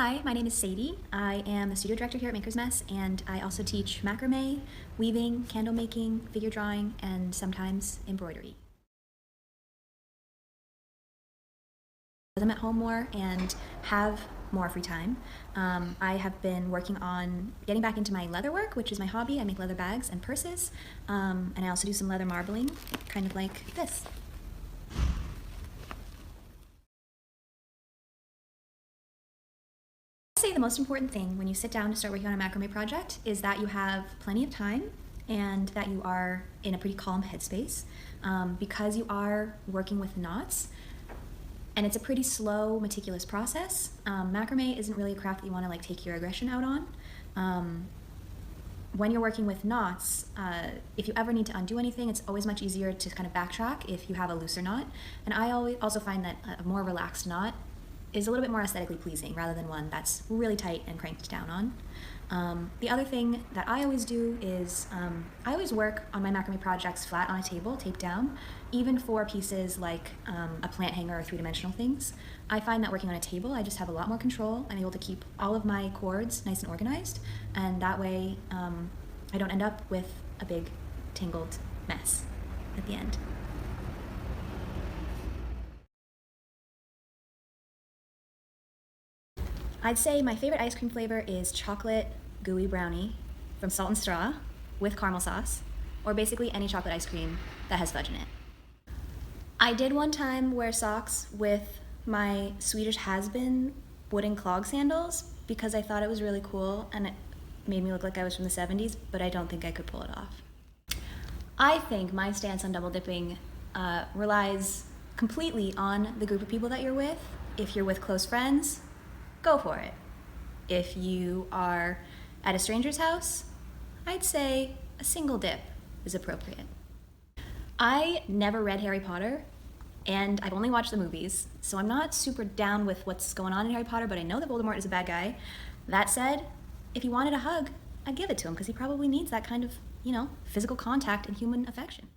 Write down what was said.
Hi, my name is Sadie. I am a studio director here at Maker's Mess, and I also teach macrame, weaving, candle making, figure drawing, and sometimes embroidery. I'm at home more and have more free time. I have been working on getting back into my leather work, which is my hobby. I make leather bags and purses, and I also do some leather marbling, kind of like this. I'd say the most important thing when you sit down to start working on a macrame project is that you have plenty of time and that you are in a pretty calm headspace. Because you are working with knots, and it's a pretty slow, meticulous process. Macrame isn't really a craft that you want to take your aggression out on. When you're working with knots, if you ever need to undo anything, it's always much easier to kind of backtrack if you have a looser knot. And I also find that a more relaxed knot is a little bit more aesthetically pleasing rather than one that's really tight and cranked down on. The other thing that I always do is I always work on my macrame projects flat on a table, taped down, even for pieces like a plant hanger or three-dimensional things. I find that working on a table, I just have a lot more control. I'm able to keep all of my cords nice and organized, and that way I don't end up with a big tangled mess at the end. I'd say my favorite ice cream flavor is chocolate gooey brownie from Salt and Straw with caramel sauce, or basically any chocolate ice cream that has fudge in it. I did one time wear socks with my Swedish Has-Been wooden clog sandals because I thought it was really cool and it made me look like I was from the 70s, but I don't think I could pull it off. I think my stance on double dipping relies completely on the group of people that you're with. If you're with close friends, go for it. If you are at a stranger's house, I'd say a single dip is appropriate. I never read Harry Potter, and I've only watched the movies, so I'm not super down with what's going on in Harry Potter, but I know that Voldemort is a bad guy. That said, if he wanted a hug, I'd give it to him because he probably needs that kind of, physical contact and human affection.